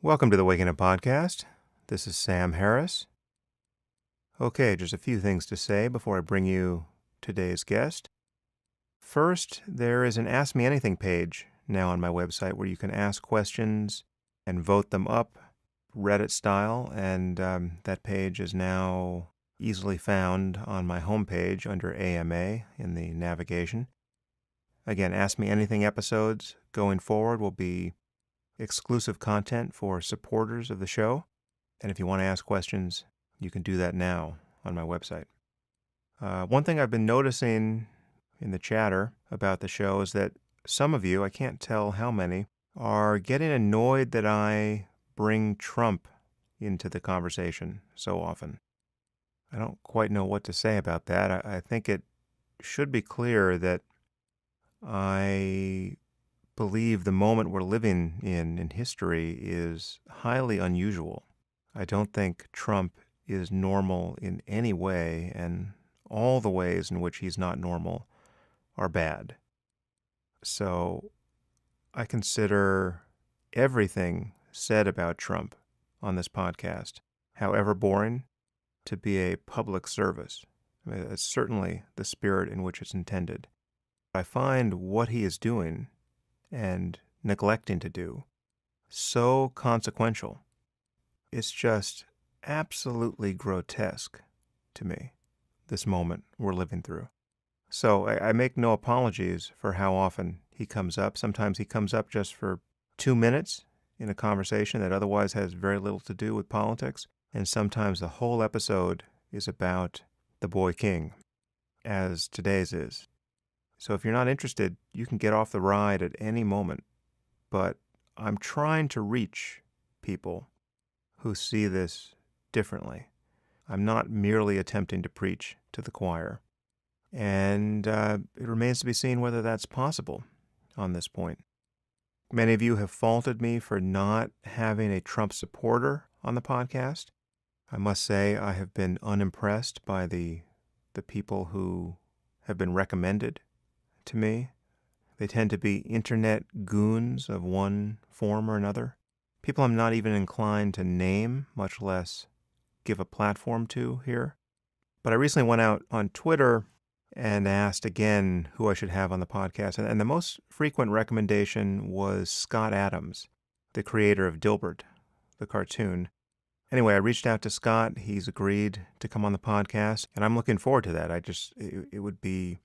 Welcome to the Waking Up Podcast. This is Sam Harris. Okay, just a few things to say before I bring you today's guest. First, there is an Ask Me Anything page now on my website where you can ask questions and vote them up Reddit style, and that page is now easily found on my homepage under AMA in the navigation. Again, Ask Me Anything episodes going forward will be exclusive content for supporters of the show. And if you want to ask questions, you can do that now on my website. One thing I've been noticing in the chatter about the show is that some of you, I can't tell how many, are getting annoyed that I bring Trump into the conversation so often. I don't quite know what to say about that. I think it should be clear that I believe the moment we're living in history is highly unusual. I don't think Trump is normal in any way, and all the ways in which he's not normal are bad. So I consider everything said about Trump on this podcast, however boring, to be a public service. I mean, it's certainly the spirit in which it's intended. I find what he is doing and neglecting to do so consequential. It's just absolutely grotesque to me, this moment we're living through. So I make no apologies for how often he comes up. Sometimes he comes up just for 2 minutes in a conversation that otherwise has very little to do with politics. And sometimes the whole episode is about the boy king, as today's is. So if you're not interested, you can get off the ride at any moment. But I'm trying to reach people who see this differently. I'm not merely attempting to preach to the choir. And it remains to be seen whether that's possible on this point. Many of you have faulted me for not having a Trump supporter on the podcast. I must say I have been unimpressed by the people who have been recommended to me. They tend to be internet goons of one form or another. People I'm not even inclined to name, much less give a platform to here. But I recently went out on Twitter and asked again who I should have on the podcast. And the most frequent recommendation was Scott Adams, the creator of Dilbert, the cartoon. Anyway, I reached out to Scott. He's agreed to come on the podcast, and I'm looking forward to that. It would be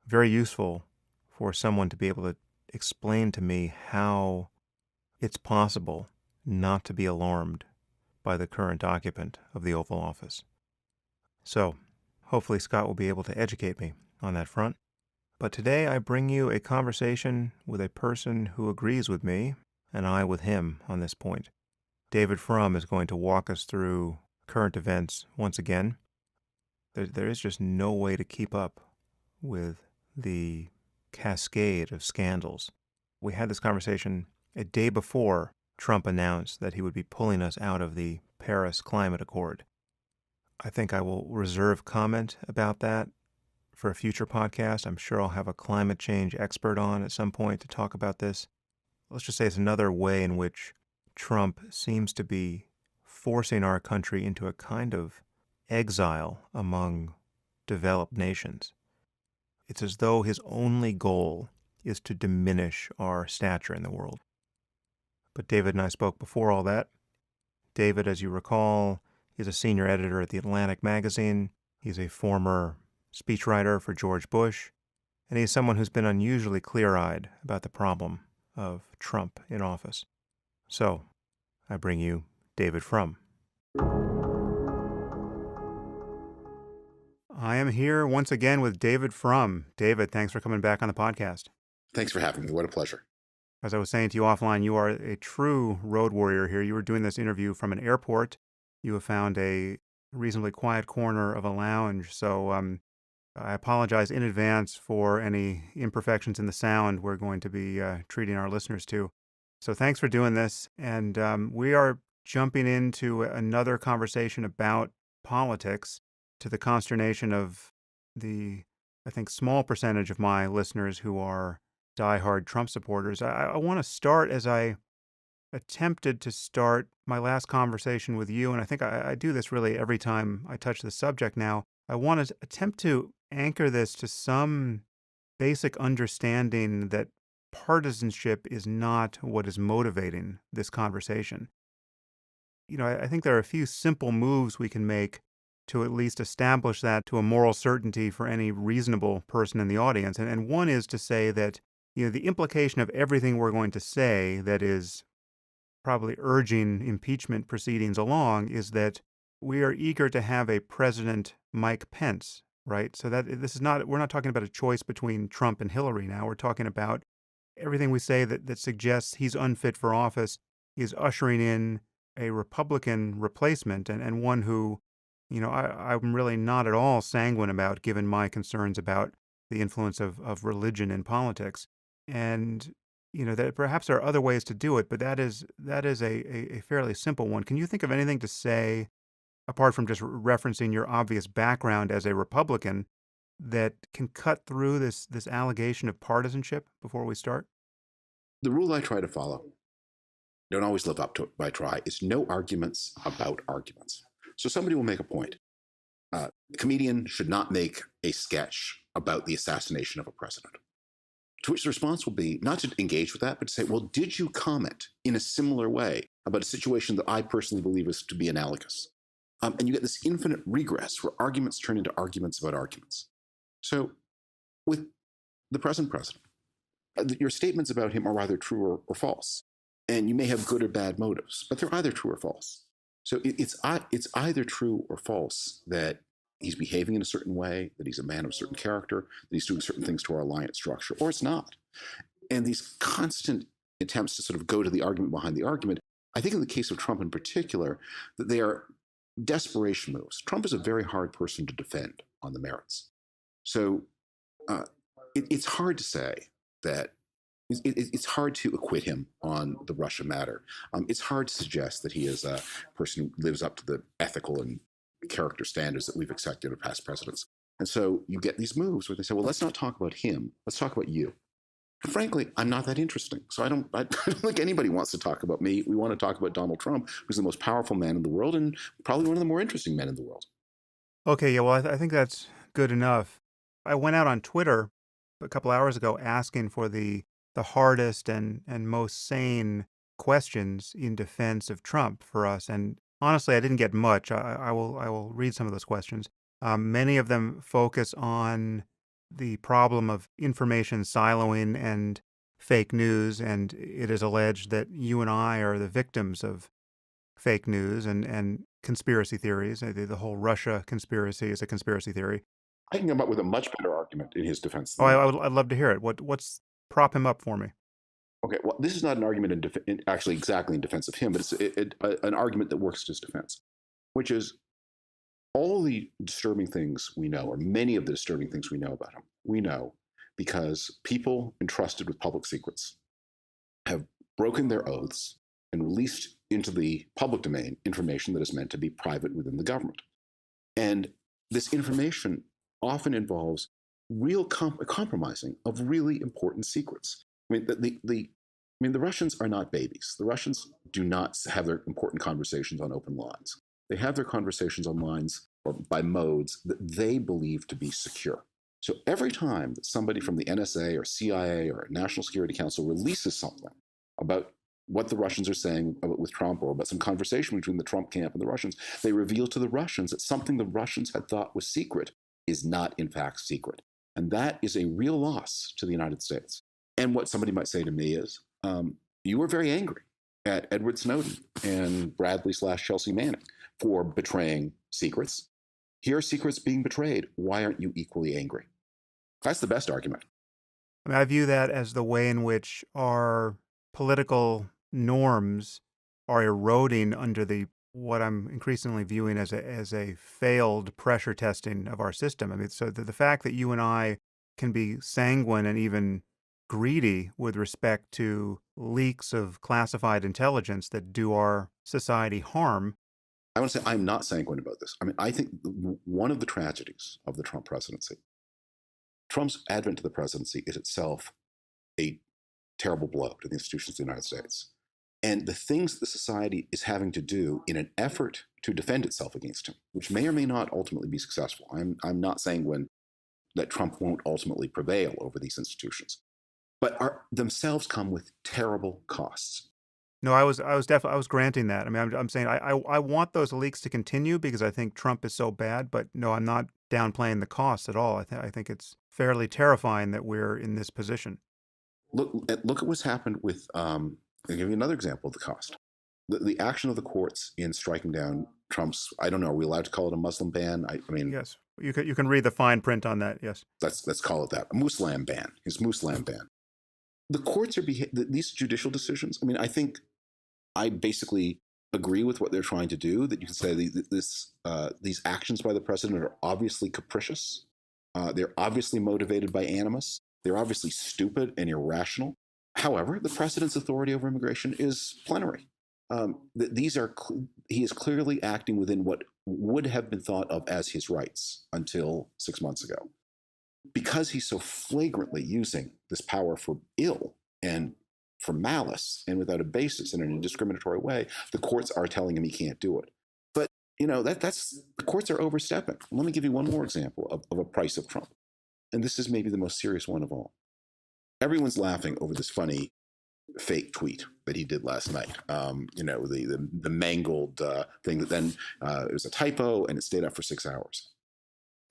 very useful for someone to be able to explain to me how it's possible not to be alarmed by the current occupant of the Oval Office. So, hopefully Scott will be able to educate me on that front. But today I bring you a conversation with a person who agrees with me, and I with him on this point. David Frum is going to walk us through current events once again. There is just no way to keep up with the cascade of scandals. We had this conversation a day before Trump announced that he would be pulling us out of the Paris Climate Accord. I think I will reserve comment about that for a future podcast. I'm sure I'll have a climate change expert on at some point to talk about this. Let's just say it's another way in which Trump seems to be forcing our country into a kind of exile among developed nations. It's as though his only goal is to diminish our stature in the world. But David and I spoke before all that. David, as you recall, is a senior editor at The Atlantic magazine. He's a former speechwriter for George Bush, and he's someone who's been unusually clear-eyed about the problem of Trump in office. So, I bring you David Frum. I am here once again with David Frum. David, thanks for coming back on the podcast. Thanks for having me. What a pleasure. As I was saying to you offline, you are a true road warrior here. You were doing this interview from an airport. You have found a reasonably quiet corner of a lounge. So I apologize in advance for any imperfections in the sound we're going to be treating our listeners to. So thanks for doing this. And we are jumping into another conversation about politics, to the consternation of the, I think, small percentage of my listeners who are diehard Trump supporters. I want to start, as I attempted to start my last conversation with you, and I think I do this really every time I touch the subject now. I want to attempt to anchor this to some basic understanding that partisanship is not what is motivating this conversation. I think there are a few simple moves we can make to at least establish that to a moral certainty for any reasonable person in the audience. And one is to say that, the implication of everything we're going to say that is probably urging impeachment proceedings along is that we are eager to have a President Mike Pence, right? So that this is not, we're not talking about a choice between Trump and Hillary now. We're talking about everything we say that suggests he's unfit for office is ushering in a Republican replacement and one who, I'm really not at all sanguine about given my concerns about the influence of religion in politics. And, that perhaps there are other ways to do it, but that is a fairly simple one. Can you think of anything to say, apart from just referencing your obvious background as a Republican, that can cut through this allegation of partisanship before we start? The rule I try to follow, don't always live up to it, but I try, is no arguments about arguments. So somebody will make a point. A comedian should not make a sketch about the assassination of a president. To which the response will be not to engage with that, but to say, well, did you comment in a similar way about a situation that I personally believe is to be analogous? And you get this infinite regress where arguments turn into arguments about arguments. So with the present president, your statements about him are either true or false. And you may have good or bad motives, but they're either true or false. So it's either true or false that he's behaving in a certain way, that he's a man of a certain character, that he's doing certain things to our alliance structure, or it's not. And these constant attempts to sort of go to the argument behind the argument, I think in the case of Trump in particular, that they are desperation moves. Trump is a very hard person to defend on the merits. So it's hard to say that it's hard to acquit him on the Russia matter. It's hard to suggest that he is a person who lives up to the ethical and character standards that we've accepted of past presidents. And so you get these moves where they say, well, let's not talk about him. Let's talk about you. And frankly, I'm not that interesting. So I don't think anybody wants to talk about me. We want to talk about Donald Trump, who's the most powerful man in the world and probably one of the more interesting men in the world. Okay, yeah, well, I think that's good enough. I went out on Twitter a couple hours ago asking for the hardest and most sane questions in defense of Trump for us, and honestly, I didn't get much. I will read some of those questions. Many of them focus on the problem of information siloing and fake news, and it is alleged that you and I are the victims of fake news and conspiracy theories. The whole Russia conspiracy is a conspiracy theory. I can come up with a much better argument in his defense Oh, than that. I'd love to hear it. What's prop him up for me? Okay, well, this is not an argument actually exactly in defense of him, but it's an argument that works to his defense, which is all the disturbing things we know, or many of the disturbing things we know about him, we know because people entrusted with public secrets have broken their oaths and released into the public domain information that is meant to be private within the government. And this information often involves real compromising of really important secrets. I mean, the Russians are not babies. The Russians do not have their important conversations on open lines. They have their conversations on lines or by modes that they believe to be secure. So every time that somebody from the NSA or CIA or National Security Council releases something about what the Russians are saying with Trump or about some conversation between the Trump camp and the Russians, they reveal to the Russians that something the Russians had thought was secret is not in fact secret. And that is a real loss to the United States. And what somebody might say to me is, you were very angry at Edward Snowden and Bradley/Chelsea Manning for betraying secrets. Here are secrets being betrayed. Why aren't you equally angry? That's the best argument. I mean, I view that as the way in which our political norms are eroding under the what I'm increasingly viewing as a failed pressure testing of our system. I mean, so the fact that you and I can be sanguine and even greedy with respect to leaks of classified intelligence that do our society harm. I want to say I'm not sanguine about this. I mean, I think one of the tragedies of the Trump presidency, Trump's advent to the presidency is itself a terrible blow to the institutions of the United States. and the things that the society is having to do in an effort to defend itself against him, which may or may not ultimately be successful. I'm not saying that Trump won't ultimately prevail over these institutions, but are themselves come with terrible costs. No, I was granting that. I mean, I'm saying I want those leaks to continue because I think Trump is so bad, but no, I'm not downplaying the costs at all. I think it's fairly terrifying that we're in this position. Look at what's happened with. I'll give you another example of the cost. The action of the courts in striking down Trump's. I don't know. Are we allowed to call it a Muslim ban? I mean, Yes, you can read the fine print on that. Yes, let's call it that. A Muslim ban. His Muslim ban. The courts are these judicial decisions. I mean, I think I basically agree with what they're trying to do. That you can say these actions by the president are obviously capricious. They're obviously motivated by animus. They're obviously stupid and irrational. However, the president's authority over immigration is plenary. He is clearly acting within what would have been thought of as his rights until 6 months ago. Because he's so flagrantly using this power for ill and for malice and without a basis in an indiscriminatory way, the courts are telling him he can't do it. But that's the courts are overstepping. Let me give you one more example of a price of Trump. And this is maybe the most serious one of all. Everyone's laughing over this funny fake tweet that he did last night. The mangled thing that then it was a typo and it stayed up for 6 hours.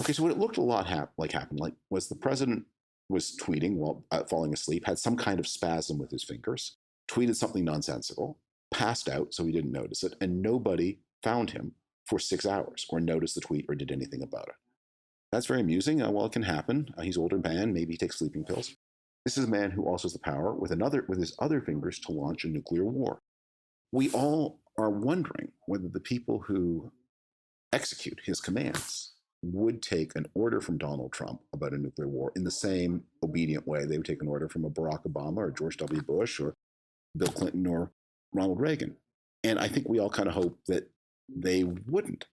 Okay, so what it looked a lot happened was the president was tweeting while falling asleep, had some kind of spasm with his fingers, tweeted something nonsensical, passed out so he didn't notice it, and nobody found him for 6 hours or noticed the tweet or did anything about it. That's very amusing. Well, it can happen. He's an older man. Maybe he takes sleeping pills. This is a man who also has the power with his other fingers to launch a nuclear war. We all are wondering whether the people who execute his commands would take an order from Donald Trump about a nuclear war in the same obedient way they would take an order from a Barack Obama or George W. Bush or Bill Clinton or Ronald Reagan. And I think we all kind of hope that they wouldn't.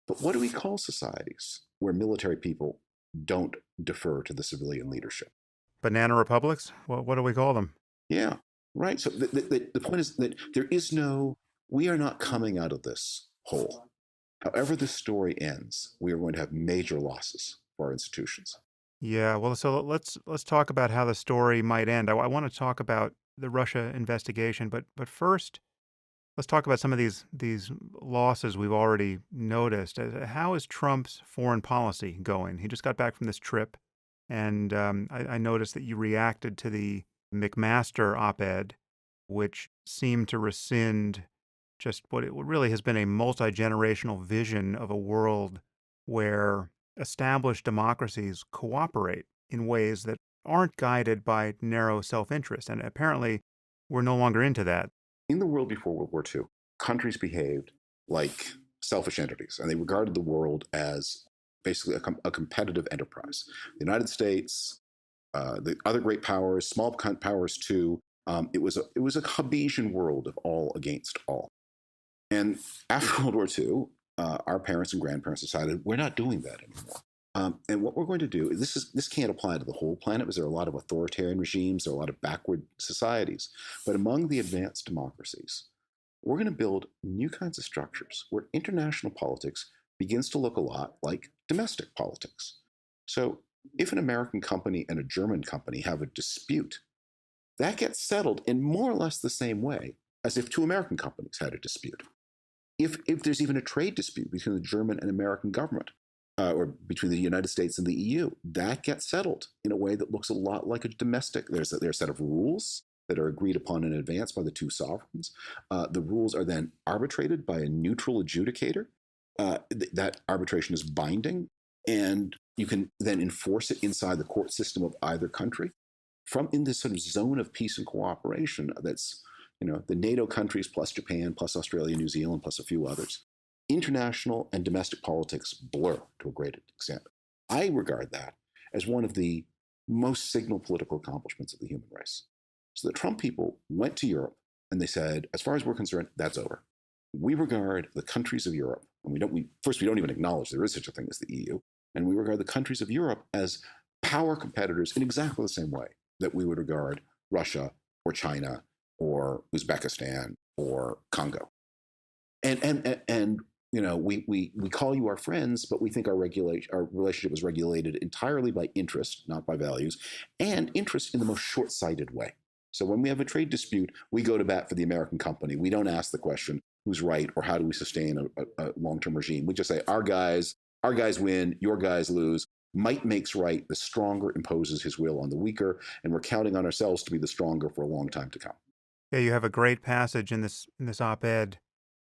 But what do we call societies where military people don't defer to the civilian leadership? banana republics. What do we call them? Yeah, right. So the point is that we are not coming out of this hole. However the story ends, we are going to have major losses for our institutions. Yeah, well, so let's talk about how the story might end. I want to talk about the Russia investigation, but first, let's talk about some of these losses we've already noticed. How is Trump's foreign policy going? He just got back from this trip, and I noticed that you reacted to the McMaster op-ed, which seemed to rescind just what really has been a multi-generational vision of a world where established democracies cooperate in ways that aren't guided by narrow self-interest. And apparently, we're no longer into that. In the world before World War II, countries behaved like selfish entities, and they regarded the world as basically a competitive enterprise. The United States, the other great powers, small powers too. It was a Hobbesian world of all against all. And after World War II, our parents and grandparents decided we're not doing that anymore. And what we're going to do, this can't apply to the whole planet because there are a lot of authoritarian regimes, there are a lot of backward societies. But among the advanced democracies, we're going to build new kinds of structures where international politics begins to look a lot like domestic politics. So if an American company and a German company have a dispute, that gets settled in more or less the same way as if two American companies had a dispute. If there's even a trade dispute between the German and American government, or between the United States and the EU, that gets settled in a way that looks a lot like a domestic. There's a set of rules that are agreed upon in advance by the two sovereigns. The rules are then arbitrated by a neutral adjudicator. That arbitration is binding, and you can then enforce it inside the court system of either country. From in this sort of zone of peace and cooperation that's the NATO countries plus Japan plus Australia, New Zealand plus a few others, international and domestic politics blur to a great extent. I regard that as one of the most signal political accomplishments of the human race. So the Trump people went to Europe and they said, as far as we're concerned, that's over. We regard the countries of Europe, and we don't even acknowledge there is such a thing as the EU, and we regard the countries of Europe as power competitors in exactly the same way that we would regard Russia or China or Uzbekistan or Congo. And we call you our friends, but we think our relationship is regulated entirely by interest, not by values, and interest in the most short-sighted way. So when we have a trade dispute, we go to bat for the American company. We don't ask the question who's right or how do we sustain a long-term regime. We just say our guys win, your guys lose. Might makes right. The stronger imposes his will on the weaker, and we're counting on ourselves to be the stronger for a long time to come. Yeah, you have a great passage in this op-ed.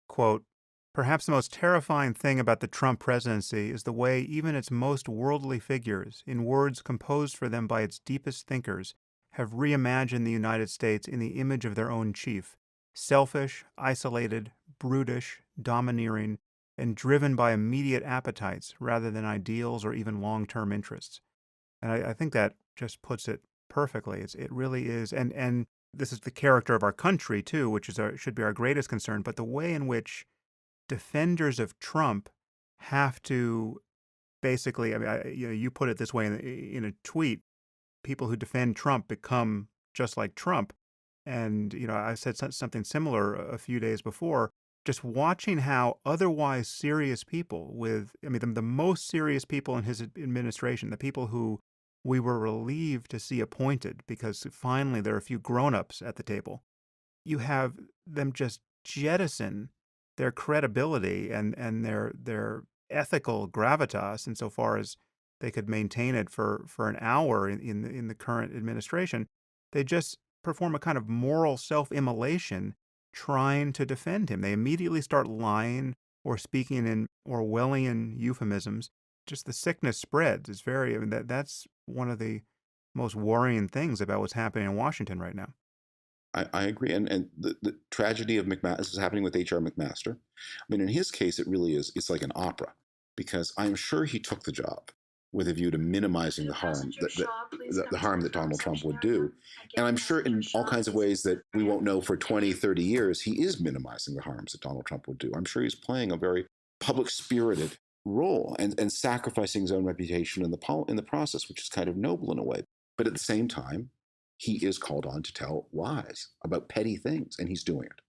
Quote, "Perhaps the most terrifying thing about the Trump presidency is the way even its most worldly figures, in words composed for them by its deepest thinkers, have reimagined the United States in the image of their own chief, selfish, isolated, brutish, domineering, and driven by immediate appetites rather than ideals or even long-term interests." And I think that just puts it perfectly. It really is, and this is the character of our country too, which is should be our greatest concern. But the way in which defenders of Trump have to basically, I mean, you put it this way in a tweet: people who defend Trump become just like Trump. And I said something similar a few days before. Just watching how otherwise serious people, I mean, the most serious people in his administration, the people who we were relieved to see appointed because finally there are a few grown-ups at the table. You have them just jettison their credibility and their ethical gravitas insofar as they could maintain it for an hour in the current administration. They just perform a kind of moral self-immolation trying to defend him. They immediately start lying or speaking in Orwellian euphemisms. Just the sickness spreads. I mean, that's one of the most worrying things about what's happening in Washington right now. I agree. And the tragedy of McMaster, this is happening with H.R. McMaster. I mean, in his case, it really is, it's like an opera, because I'm sure he took the job with a view to minimizing the harm the harm that Donald Trump would do. And I'm sure in all kinds of ways that we won't know for 20, 30 years, he is minimizing the harms that Donald Trump would do. I'm sure he's playing a very public spirited role and sacrificing his own reputation in the process, which is kind of noble in a way. But at the same time, he is called on to tell lies about petty things, and he's doing it.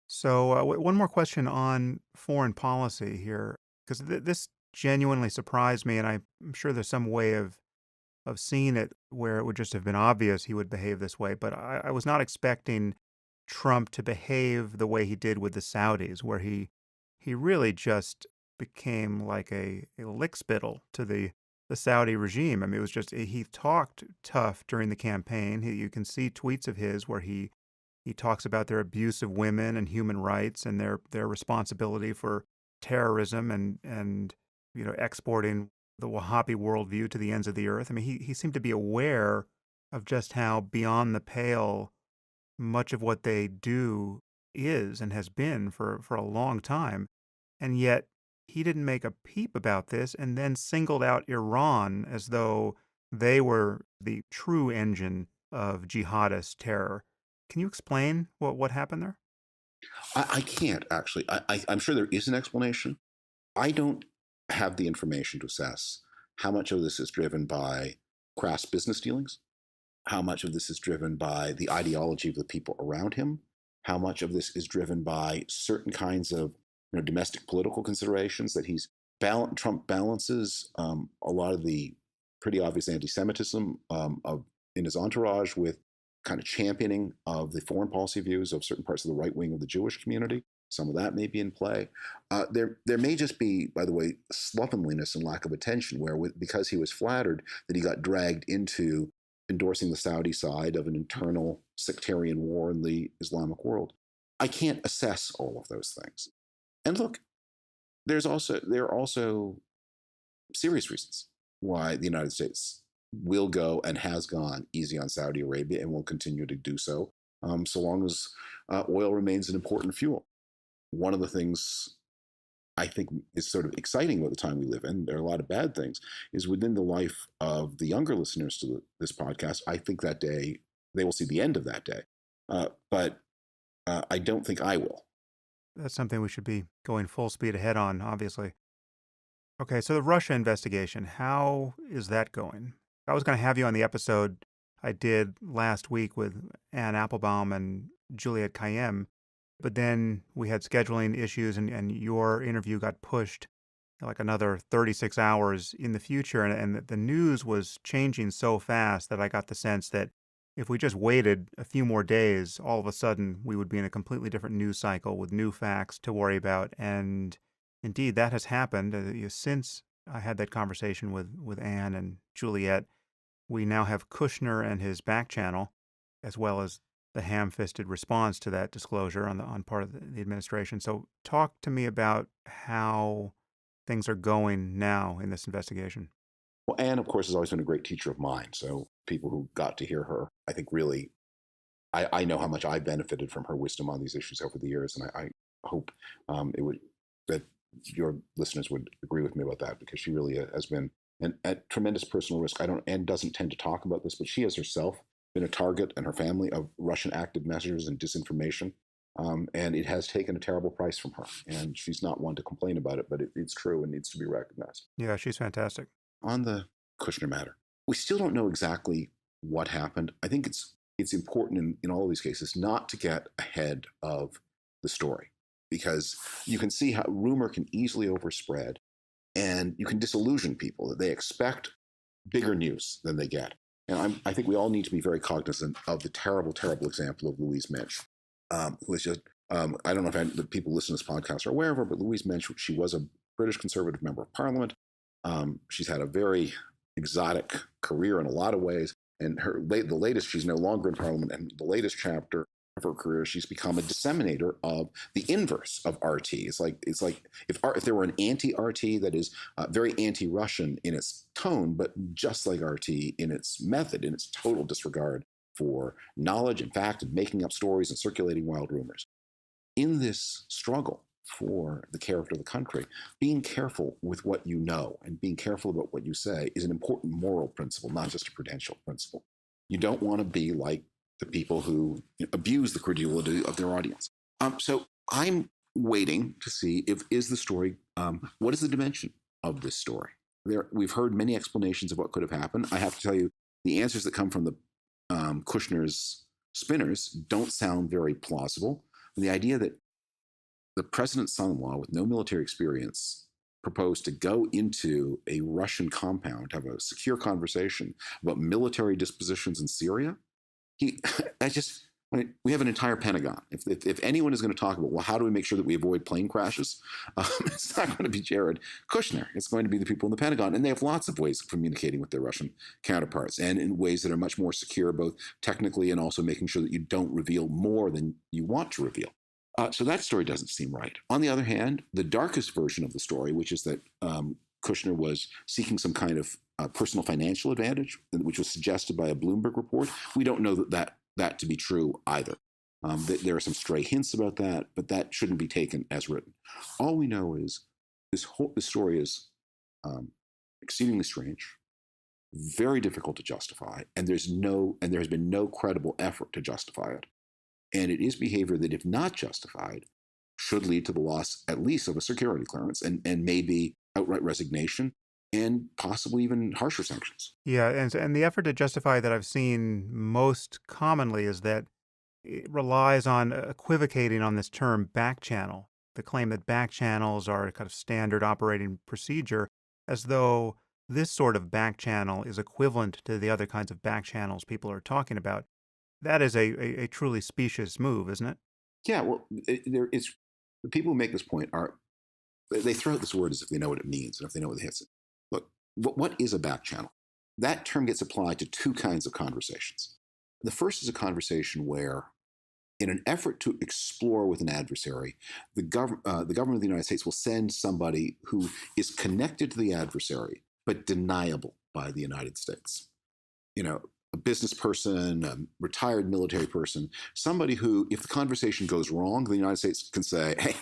So, one more question on foreign policy here, because this genuinely surprised me, and I'm sure there's some way of seeing it where it would just have been obvious he would behave this way. But I was not expecting Trump to behave the way he did with the Saudis, where he really just became like a lickspittle to the Saudi regime. I mean, it was just he talked tough during the campaign. You can see tweets of his where he talks about their abuse of women and human rights and their responsibility for terrorism and exporting the Wahhabi worldview to the ends of the earth. I mean, he seemed to be aware of just how beyond the pale much of what they do is and has been for a long time. And yet he didn't make a peep about this and then singled out Iran as though they were the true engine of jihadist terror. Can you explain what happened there? I can't actually. I'm sure there is an explanation. I don't have the information to assess how much of this is driven by crass business dealings, how much of this is driven by the ideology of the people around him, how much of this is driven by certain kinds of domestic political considerations that Trump balances a lot of the pretty obvious anti-Semitism in his entourage with kind of championing of the foreign policy views of certain parts of the right wing of the Jewish community. Some of that may be in play. There may just be, by the way, slovenliness and lack of attention, where because he was flattered that he got dragged into endorsing the Saudi side of an internal sectarian war in the Islamic world. I can't assess all of those things. And look, there are also serious reasons why the United States will go and has gone easy on Saudi Arabia and will continue to do so, so long as oil remains an important fuel. One of the things I think is sort of exciting about the time we live in, there are a lot of bad things, is within the life of the younger listeners to this podcast, I think that day, they will see the end of that day. But I don't think I will. That's something we should be going full speed ahead on, obviously. Okay, so the Russia investigation, how is that going? I was going to have you on the episode I did last week with Anne Applebaum and Juliette Kayyem, But then we had scheduling issues, and your interview got pushed like another 36 hours in the future. And the news was changing so fast that I got the sense that if we just waited a few more days, all of a sudden we would be in a completely different news cycle with new facts to worry about. And indeed, that has happened. Since I had that conversation with Anne and Juliet, we now have Kushner and his back channel, as well as the ham-fisted response to that disclosure on part of the administration. So talk to me about how things are going now in this investigation. Well, Anne, of course, has always been a great teacher of mine. So people who got to hear her, I think really, I know how much I benefited from her wisdom on these issues over the years. And I hope it would that your listeners would agree with me about that, because she really has been at tremendous personal risk. I don't, Anne doesn't tend to talk about this, but she has herself been a target, and her family, of Russian active messages and disinformation. And it has taken a terrible price from her. And she's not one to complain about it, but it's true and needs to be recognized. Yeah, she's fantastic. On the Kushner matter, we still don't know exactly what happened. I think it's important in all of these cases not to get ahead of the story, because you can see how rumor can easily overspread, and you can disillusion people that they expect bigger news than they get. And I think we all need to be very cognizant of the terrible, terrible example of Louise Mensch, who is just, I don't know if the people listening to this podcast are aware of her, but Louise Mensch, she was a British Conservative member of Parliament. She's had a very exotic career in a lot of ways. And the latest, she's no longer in Parliament, and the latest chapter of her career, she's become a disseminator of the inverse of RT. It's like if there were an anti-RT that is very anti-Russian in its tone, but just like RT in its method, in its total disregard for knowledge and fact, and making up stories and circulating wild rumors. In this struggle for the character of the country, being careful with what you know and being careful about what you say is an important moral principle, not just a prudential principle. You don't want to be like the people who abuse the credulity of their audience. So I'm waiting to see is the story, what is the dimension of this story? We've heard many explanations of what could have happened. I have to tell you, the answers that come from the Kushner's spinners don't sound very plausible. And the idea that the president's son-in-law with no military experience proposed to go into a Russian compound, have a secure conversation about military dispositions in Syria, we have an entire Pentagon. If anyone is going to talk about, well, how do we make sure that we avoid plane crashes? It's not going to be Jared Kushner. It's going to be the people in the Pentagon. And they have lots of ways of communicating with their Russian counterparts, and in ways that are much more secure, both technically and also making sure that you don't reveal more than you want to reveal. So that story doesn't seem right. On the other hand, the darkest version of the story, which is that Kushner was seeking some kind of personal financial advantage, which was suggested by a Bloomberg report, we don't know that to be true either. There are some stray hints about that, but that shouldn't be taken as written. All we know is this story is exceedingly strange, very difficult to justify, and there has been no credible effort to justify it. And it is behavior that, if not justified, should lead to the loss, at least, of a security clearance, and maybe outright resignation, and possibly even harsher sanctions. Yeah, and the effort to justify that I've seen most commonly is that it relies on equivocating on this term back channel, the claim that back channels are a kind of standard operating procedure, as though this sort of back channel is equivalent to the other kinds of back channels people are talking about. That is a truly specious move, isn't it? Yeah, well, the people who make this point they throw out this word as if they know what it means and if they know what it hits. Look, what is a back channel? That term gets applied to two kinds of conversations. The first is a conversation where, in an effort to explore with an adversary, the government of the United States will send somebody who is connected to the adversary but deniable by the United States. A business person, a retired military person, somebody who, if the conversation goes wrong, the United States can say, hey,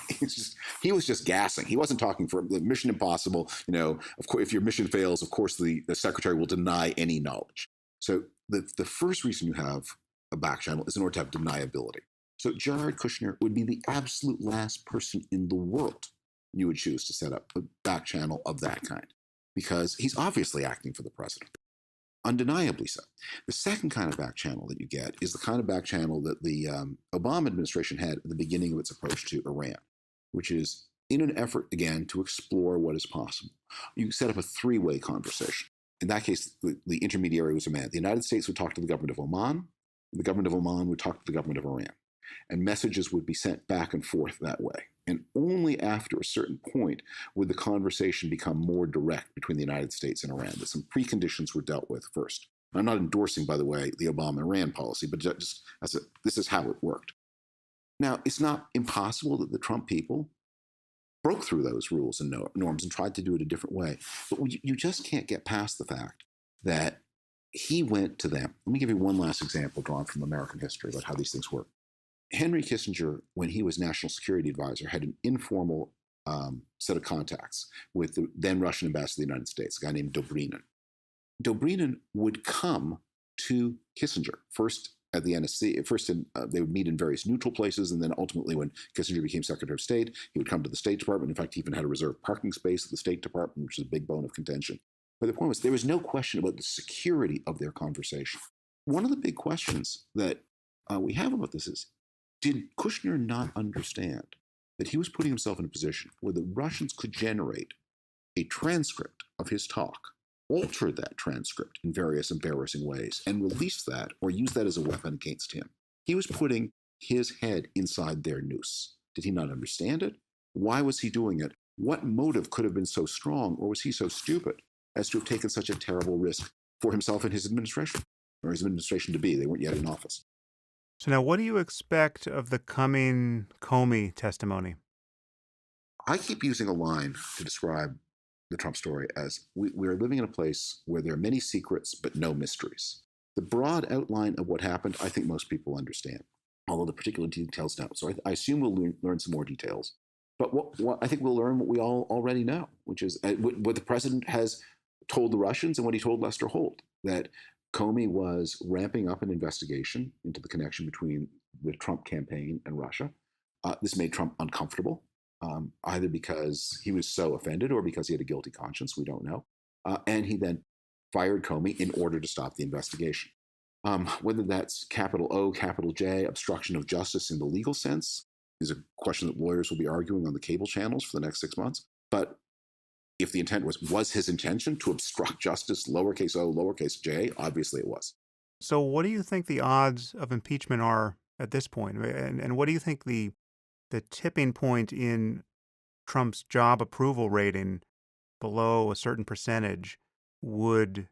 he was just gassing. He wasn't talking for the Mission Impossible. Of course, if your mission fails, of course, the secretary will deny any knowledge. So the first reason you have a back channel is in order to have deniability. So Jared Kushner would be the absolute last person in the world you would choose to set up a back channel of that kind, because he's obviously acting for the president. undeniably so. The second kind of back channel that you get is the kind of back channel that the Obama administration had at the beginning of its approach to Iran, which is in an effort, again, to explore what is possible. You set up a three-way conversation. In that case, the intermediary was Oman. The United States would talk to the government of Oman, and the government of Oman would talk to the government of Iran. And messages would be sent back and forth that way. And only after a certain point would the conversation become more direct between the United States and Iran, that some preconditions were dealt with first. I'm not endorsing, by the way, the Obama-Iran policy, but just this is how it worked. Now, it's not impossible that the Trump people broke through those rules and norms and tried to do it a different way. But you just can't get past the fact that he went to them. Let me give you one last example drawn from American history about how these things work. Henry Kissinger, when he was National Security Advisor, had an informal set of contacts with the then Russian ambassador to the United States, a guy named Dobrynin. Dobrynin would come to Kissinger, first at the NSC. First, they would meet in various neutral places, and then ultimately, when Kissinger became Secretary of State, he would come to the State Department. In fact, he even had a reserved parking space at the State Department, which is a big bone of contention. But the point was, there was no question about the security of their conversation. One of the big questions that we have about this is, did Kushner not understand that he was putting himself in a position where the Russians could generate a transcript of his talk, alter that transcript in various embarrassing ways, and release that or use that as a weapon against him? He was putting his head inside their noose. Did he not understand it? Why was he doing it? What motive could have been so strong, or was he so stupid as to have taken such a terrible risk for himself and his administration, or his administration to be? They weren't yet in office. So now what do you expect of the coming Comey testimony? I keep using a line to describe the Trump story as we're living in a place where there are many secrets but no mysteries. The broad outline of what happened, I think most people understand, although the particular details don't. So I assume we'll learn some more details. But what I think we'll learn what we all already know, which is what the president has told the Russians and what he told Lester Holt, that Comey was ramping up an investigation into the connection between the Trump campaign and Russia. This made Trump uncomfortable, either because he was so offended or because he had a guilty conscience. We don't know. And he then fired Comey in order to stop the investigation. Whether that's capital O, capital J, obstruction of justice in the legal sense is a question that lawyers will be arguing on the cable channels for the next 6 months. But if the intent was his intention to obstruct justice, lowercase o, lowercase j, obviously it was. So what do you think the odds of impeachment are at this point? And what do you think the tipping point in Trump's job approval rating below a certain percentage would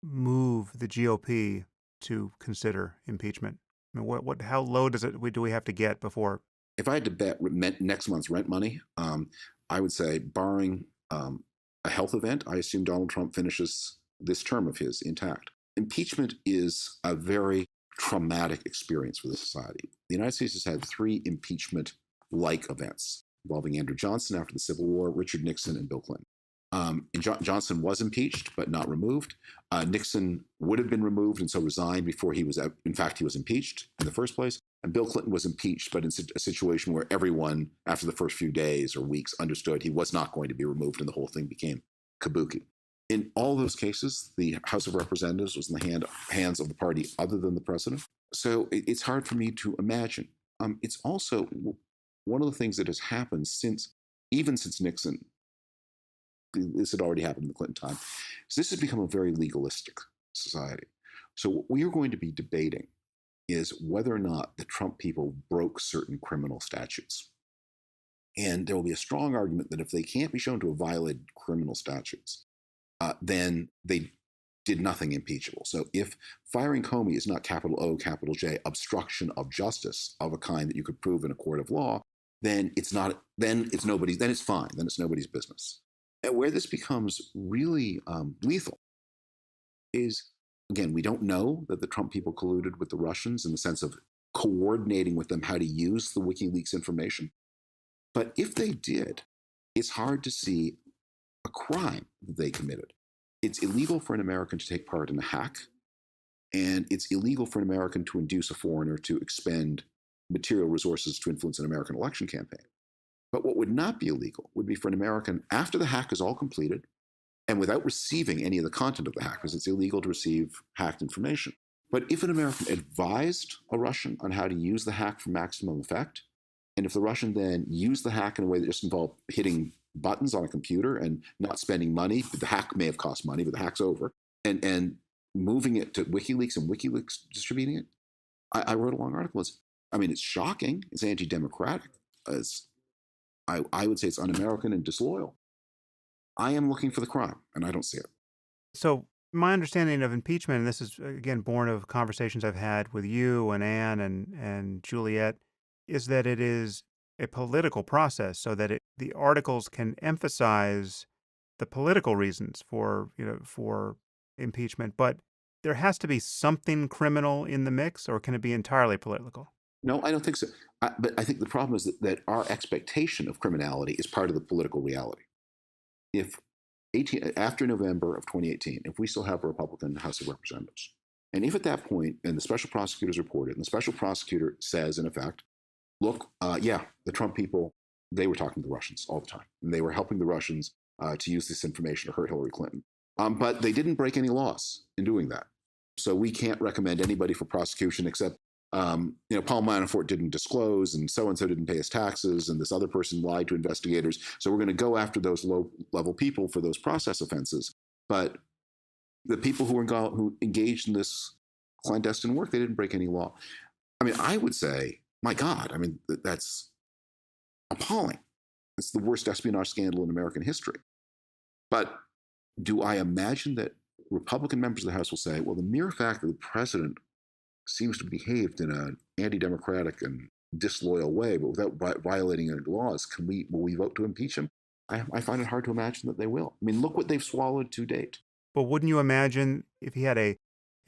move the GOP to consider impeachment? I mean, how low do we have to get before? If I had to bet next month's rent money, I would say, barring a health event, I assume Donald Trump finishes this term of his intact. Impeachment is a very traumatic experience for the society. The United States has had 3 impeachment-like events involving Andrew Johnson after the Civil War, Richard Nixon, and Bill Clinton. Johnson was impeached, but not removed. Nixon would have been removed and so resigned before he was, in fact, he was impeached in the first place. And Bill Clinton was impeached, but in a situation where everyone, after the first few days or weeks, understood he was not going to be removed, and the whole thing became kabuki. In all those cases, the House of Representatives was in the hands of the party other than the president. So it's hard for me to imagine. It's also one of the things that has happened even since Nixon. This had already happened in the Clinton time. So this has become a very legalistic society. So what we are going to be debating is whether or not the Trump people broke certain criminal statutes. And there will be a strong argument that if they can't be shown to have violated criminal statutes, then they did nothing impeachable. So if firing Comey is not capital O, capital J, obstruction of justice of a kind that you could prove in a court of law, then it's fine. Then it's nobody's business. And where this becomes really lethal is, again, we don't know that the Trump people colluded with the Russians in the sense of coordinating with them how to use the WikiLeaks information. But if they did, it's hard to see a crime that they committed. It's illegal for an American to take part in a hack, and it's illegal for an American to induce a foreigner to expend material resources to influence an American election campaign. But what would not be illegal would be for an American, after the hack is all completed, and without receiving any of the content of the hack, because it's illegal to receive hacked information. But if an American advised a Russian on how to use the hack for maximum effect, and if the Russian then used the hack in a way that just involved hitting buttons on a computer and not spending money, the hack may have cost money, but the hack's over, and moving it to WikiLeaks and WikiLeaks distributing it, I wrote a long article. It's shocking. It's anti-democratic. I would say it's un-American and disloyal. I am looking for the crime, and I don't see it. So my understanding of impeachment, and this is again born of conversations I've had with you and Anne and Juliet, is that it is a political process, so that the articles can emphasize the political reasons for impeachment, but there has to be something criminal in the mix, or can it be entirely political? No, I don't think so. But I think the problem is that our expectation of criminality is part of the political reality. If after November of 2018, if we still have a Republican House of Representatives, and if at that point, and the special prosecutors reported, and the special prosecutor says, in effect, look, the Trump people, they were talking to the Russians all the time, and they were helping the Russians to use this information to hurt Hillary Clinton. But they didn't break any laws in doing that. So we can't recommend anybody for prosecution except, Paul Manafort didn't disclose, and so didn't pay his taxes, and this other person lied to investigators. So we're going to go after those low-level people for those process offenses. But the people who engaged in this clandestine work, they didn't break any law. I would say, my God, that's appalling. It's the worst espionage scandal in American history. But do I imagine that Republican members of the House will say, well, the mere fact that the president seems to have behaved in an anti-democratic and disloyal way, but without violating any laws, will we vote to impeach him? I find it hard to imagine that they will. Look what they've swallowed to date. But wouldn't you imagine if he had a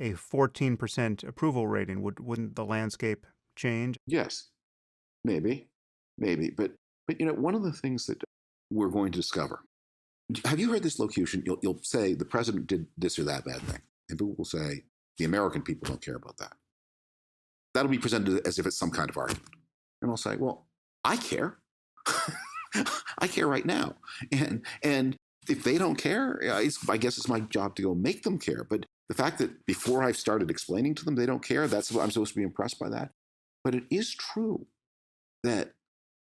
14% approval rating, wouldn't the landscape change? Yes, maybe. But one of the things that we're going to discover, have you heard this locution? You'll say the president did this or that bad thing, and people will say the American people don't care about that. That'll be presented as if it's some kind of argument, and I'll say, well, I care. I care right now, and if they don't care, I guess it's my job to go make them care. But the fact that before I've started explaining to them they don't care, that's what I'm supposed to be impressed by that. But it is true that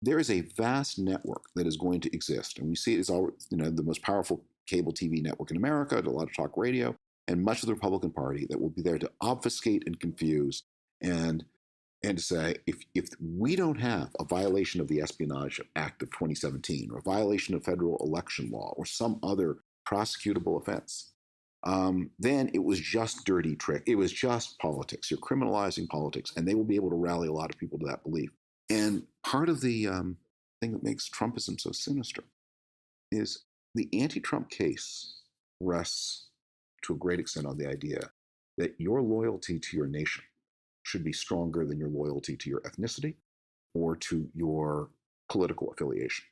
there is a vast network that is going to exist, and we see it as the most powerful cable TV network in America, a lot of talk radio, and much of the Republican Party that will be there to obfuscate and confuse and to say, if we don't have a violation of the Espionage Act of 2017 or a violation of federal election law or some other prosecutable offense, then it was just dirty trick. It was just politics. You're criminalizing politics, and they will be able to rally a lot of people to that belief. And part of the thing that makes Trumpism so sinister is the anti-Trump case rests to a great extent on the idea that your loyalty to your nation should be stronger than your loyalty to your ethnicity or to your political affiliation.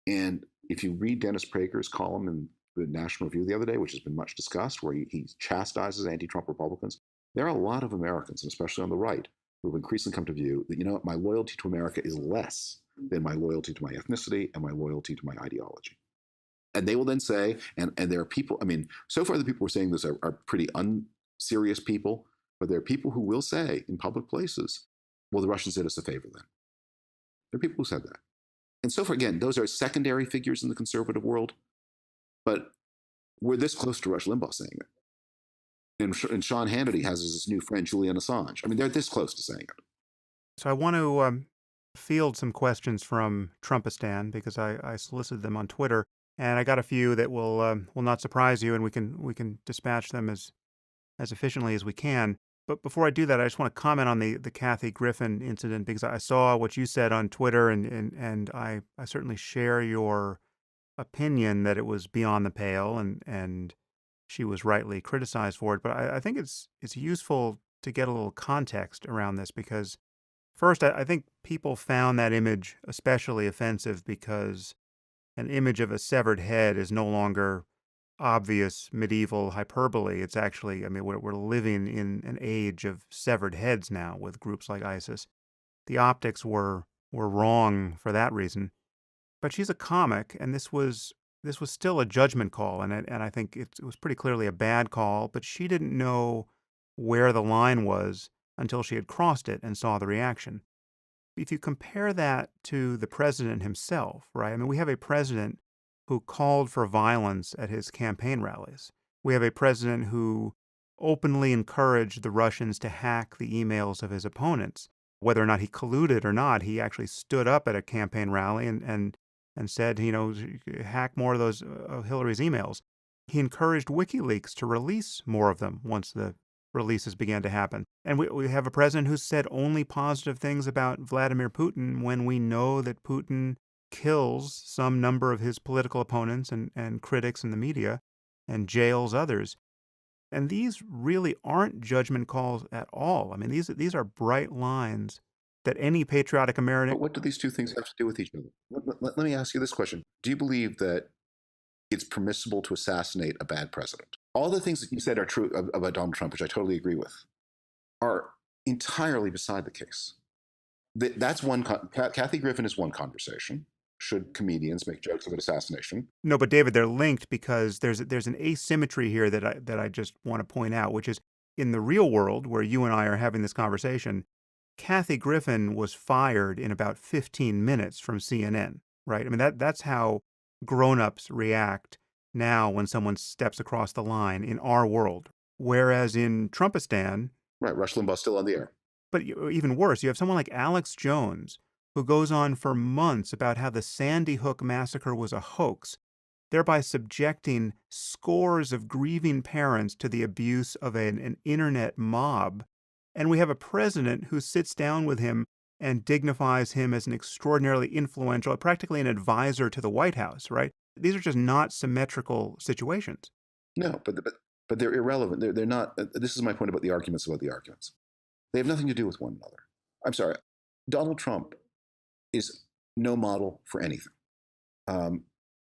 And if you read Dennis Prager's column in the National Review the other day, which has been much discussed, where he chastises anti-Trump Republicans, there are a lot of Americans, and especially on the right, who have increasingly come to view that, my loyalty to America is less than my loyalty to my ethnicity and my loyalty to my ideology. And they will then say, and there are people, so far the people who are saying this are pretty unserious people, but there are people who will say in public places, well, the Russians did us a favor then. There are people who said that. And so far, again, those are secondary figures in the conservative world, but we're this close to Rush Limbaugh saying it. And Sean Hannity has his new friend, Julian Assange. They're this close to saying it. So I want to field some questions from Trumpistan, because I solicited them on Twitter, and I got a few that will not surprise you, and we can dispatch them as efficiently as we can. But before I do that, I just want to comment on the Kathy Griffin incident, because I saw what you said on Twitter, and I certainly share your opinion that it was beyond the pale, and she was rightly criticized for it. But I think it's useful to get a little context around this, because first, I think people found that image especially offensive because an image of a severed head is no longer obvious medieval hyperbole. It's actually, we're living in an age of severed heads now with groups like ISIS. The optics were wrong for that reason. But she's a comic, and this was this was still a judgment call, and I think it was pretty clearly a bad call, but she didn't know where the line was until she had crossed it and saw the reaction. If you compare that to the president himself, right? I mean, we have a president who called for violence at his campaign rallies. We have a president who openly encouraged the Russians to hack the emails of his opponents. Whether or not he colluded or not, he actually stood up at a campaign rally and said, hack more of those Hillary's emails. He encouraged WikiLeaks to release more of them once the releases began to happen. And we have a president who said only positive things about Vladimir Putin when we know that Putin kills some number of his political opponents and critics in the media and jails others. And these really aren't judgment calls at all. I mean, these are bright lines that any patriotic American. But what do these two things have to do with each other? Let me ask you this question. Do you believe that it's permissible to assassinate a bad president? All the things that you said are true about Donald Trump, which I totally agree with, are entirely beside the case. That's one. Kathy Griffin is one conversation. Should comedians make jokes about assassination? No, but David, they're linked because there's an asymmetry here that I just want to point out, which is in the real world where you and I are having this conversation, Kathy Griffin was fired in about 15 minutes from CNN, right? I mean, that's how grown-ups react now when someone steps across the line in our world. Whereas in Trumpistan, right, Rush Limbaugh's still on the air. But even worse, you have someone like Alex Jones, who goes on for months about how the Sandy Hook massacre was a hoax, thereby subjecting scores of grieving parents to the abuse of an internet mob. And we have a president who sits down with him and dignifies him as an extraordinarily influential, practically an advisor to the White House, right? These are just not symmetrical situations. No, but they're irrelevant. They're not. This is my point about the arguments about the arguments. They have nothing to do with one another. I'm sorry. Donald Trump is no model for anything.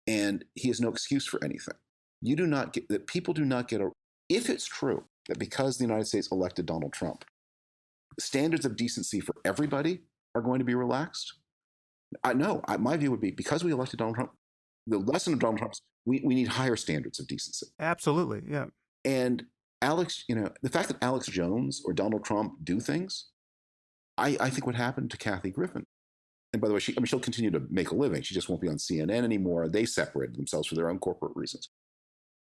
And he has no excuse for anything. You do not get that. People do not get if it's true that because the United States elected Donald Trump, standards of decency for everybody are going to be relaxed. My view would be because we elected Donald Trump, the lesson of Donald Trump is we need higher standards of decency. Absolutely, yeah. And the fact that Alex Jones or Donald Trump do things, I think what happened to Kathy Griffin. And by the way, she'll continue to make a living. She just won't be on CNN anymore. They separated themselves for their own corporate reasons.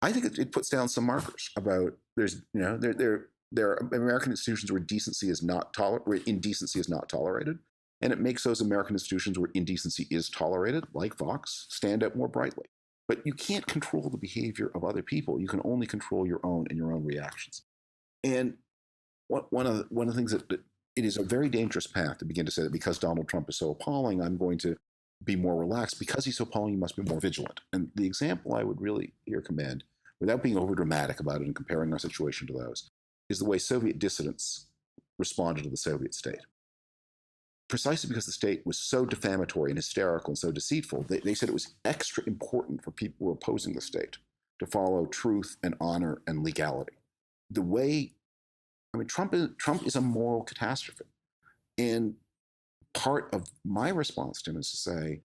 I think it puts down some markers about there are American institutions where indecency is not tolerated, and it makes those American institutions where indecency is tolerated, like Fox, stand out more brightly. But you can't control the behavior of other people. You can only control your own and your own reactions. And one of the things that it is a very dangerous path to begin to say that because Donald Trump is so appalling, I'm going to be more relaxed. Because he's so appalling, you must be more vigilant. And the example I would really here commend, without being over dramatic about it and comparing our situation to those, is the way Soviet dissidents responded to the Soviet state. Precisely because the state was so defamatory and hysterical and so deceitful, they said it was extra important for people who were opposing the state to follow truth and honor and legality. Trump is a moral catastrophe. And part of my response to him is to say,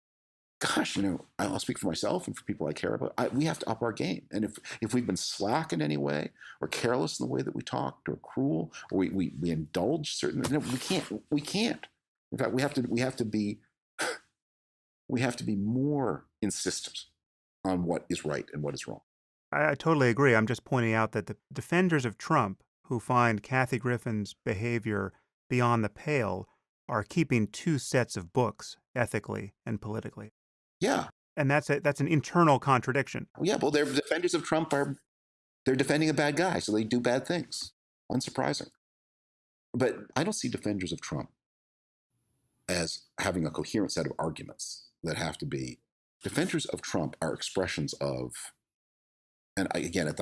gosh, I'll speak for myself and for people I care about. We have to up our game. And if we've been slack in any way or careless in the way that we talked or cruel or we indulge certain, we can't. In fact, we have to be more insistent on what is right and what is wrong. I totally agree. I'm just pointing out that the defenders of Trump who find Kathy Griffin's behavior beyond the pale are keeping two sets of books ethically and politically. Yeah. And that's an internal contradiction. Yeah, well, they're defenders of Trump they're defending a bad guy, so they do bad things. Unsurprising. But I don't see defenders of Trump as having a coherent set of arguments that have to be. Defenders of Trump are expressions of, and again,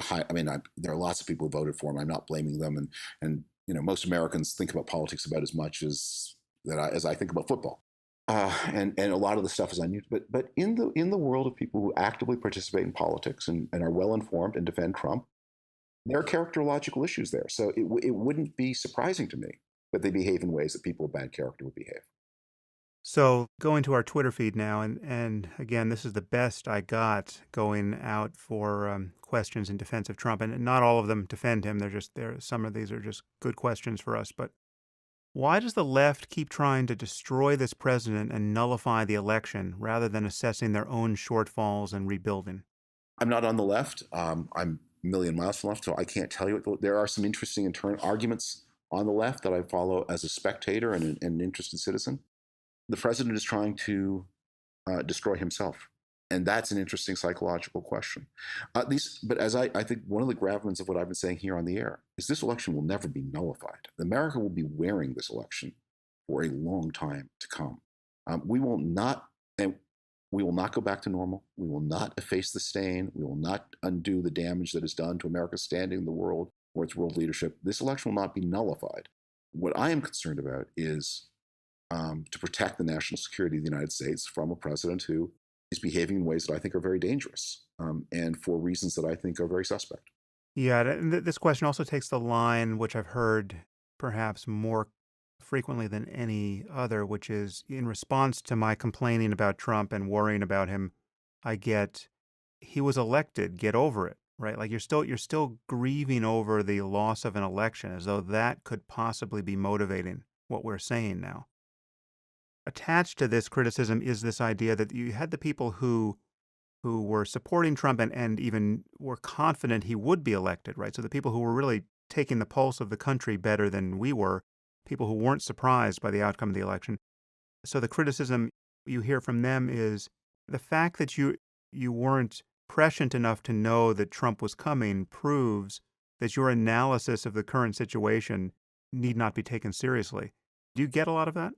there are lots of people who voted for him. I'm not blaming them, and most Americans think about politics about as much as I think about football, and a lot of the stuff is unused. But in the world of people who actively participate in politics and are well informed and defend Trump, there are characterological issues there. So it wouldn't be surprising to me that they behave in ways that people of bad character would behave. So going to our Twitter feed now, and again, this is the best I got going out for questions in defense of Trump, and not all of them defend him. They're just there. Some of these are just good questions for us. But why does the left keep trying to destroy this president and nullify the election rather than assessing their own shortfalls and rebuilding? I'm not on the left. I'm a million miles from left, so I can't tell you. There are some interesting internal arguments on the left that I follow as a spectator and an interested citizen. The president is trying to destroy himself. And that's an interesting psychological question. But as I think one of the gravamen of what I've been saying here on the air is this election will never be nullified. America will be wearing this election for a long time to come. We will not, and we will not go back to normal. We will not efface the stain. We will not undo the damage that is done to America's standing in the world or its world leadership. This election will not be nullified. What I am concerned about is to protect the national security of the United States from a president who is behaving in ways that I think are very dangerous and for reasons that I think are very suspect. Yeah, this question also takes the line, which I've heard perhaps more frequently than any other, which is in response to my complaining about Trump and worrying about him, I get, he was elected, get over it, right? Like you're still grieving over the loss of an election as though that could possibly be motivating what we're saying now. Attached to this criticism is this idea that you had the people who were supporting Trump and even were confident he would be elected, right? So the people who were really taking the pulse of the country better than we were, people who weren't surprised by the outcome of the election. So the criticism you hear from them is the fact that you weren't prescient enough to know that Trump was coming proves that your analysis of the current situation need not be taken seriously. Do you get a lot of that?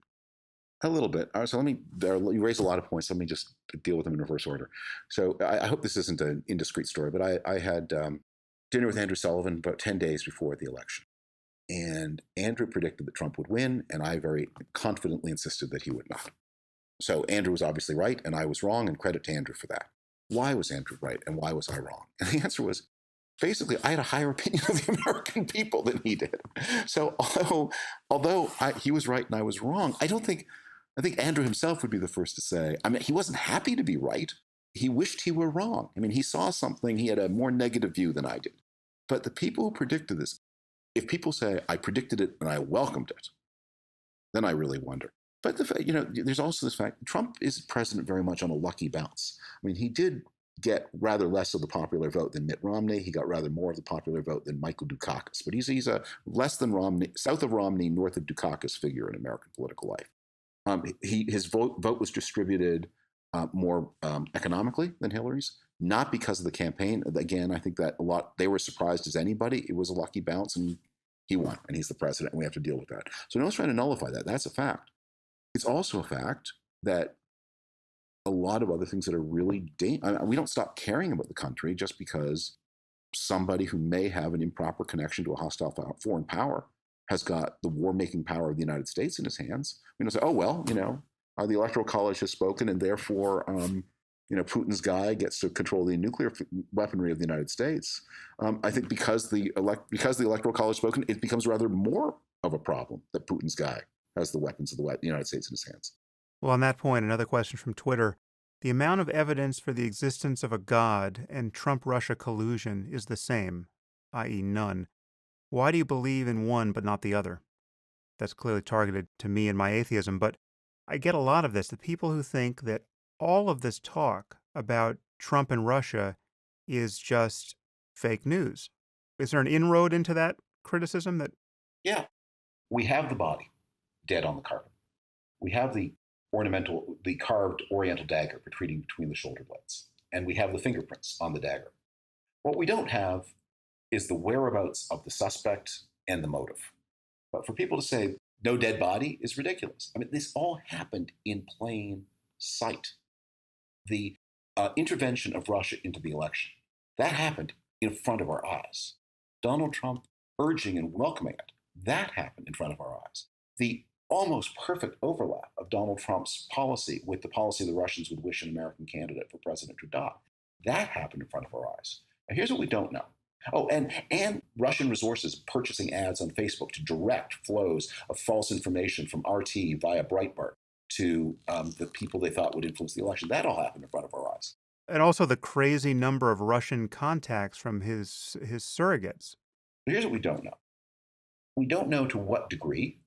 A little bit. So you raise a lot of points. Let me just deal with them in reverse order. So I hope this isn't an indiscreet story, but I had dinner with Andrew Sullivan about 10 days before the election. And Andrew predicted that Trump would win, and I very confidently insisted that he would not. So Andrew was obviously right, and I was wrong, and credit to Andrew for that. Why was Andrew right, and why was I wrong? And the answer was, basically, I had a higher opinion of the American people than he did. So although he was right and I was wrong, I think Andrew himself would be the first to say, I mean, he wasn't happy to be right. He wished he were wrong. I mean, he saw something, he had a more negative view than I did. But the people who predicted this, if people say, I predicted it and I welcomed it, then I really wonder. But there's also this fact, Trump is president very much on a lucky bounce. I mean, he did get rather less of the popular vote than Mitt Romney. He got rather more of the popular vote than Michael Dukakis. But he's a less than Romney, south of Romney, north of Dukakis figure in American political life. His vote was distributed more economically than Hillary's, not because of the campaign. Again, I think that they were surprised as anybody. It was a lucky bounce, and he won, and he's the president, and we have to deal with that. So no one's trying to nullify that. That's a fact. It's also a fact that a lot of other things that are really we don't stop caring about the country just because somebody who may have an improper connection to a hostile foreign power has got the war-making power of the United States in his hands. We don't say, oh, well, the Electoral College has spoken, and therefore, Putin's guy gets to control the nuclear weaponry of the United States. I think because the Electoral College has spoken, it becomes rather more of a problem that Putin's guy has the weapons of the United States in his hands. Well, on that point, another question from Twitter. The amount of evidence for the existence of a God and Trump-Russia collusion is the same, i.e. none. Why do you believe in one but not the other? That's clearly targeted to me and my atheism, but I get a lot of this. The people who think that all of this talk about Trump and Russia is just fake news. Is there an inroad into that criticism that? Yeah. We have the body dead on the carpet. We have the carved oriental dagger protruding between the shoulder blades, and we have the fingerprints on the dagger. What we don't have is the whereabouts of the suspect and the motive. But for people to say no dead body is ridiculous. I mean, this all happened in plain sight. The intervention of Russia into the election, that happened in front of our eyes. Donald Trump urging and welcoming it, that happened in front of our eyes. The almost perfect overlap of Donald Trump's policy with the policy the Russians would wish an American candidate for president to adopt, that happened in front of our eyes. Now, here's what we don't know. Oh, and Russian resources purchasing ads on Facebook to direct flows of false information from RT via Breitbart to the people they thought would influence the election. That all happened in front of our eyes. And also the crazy number of Russian contacts from his surrogates. But here's what we don't know. We don't know to what degree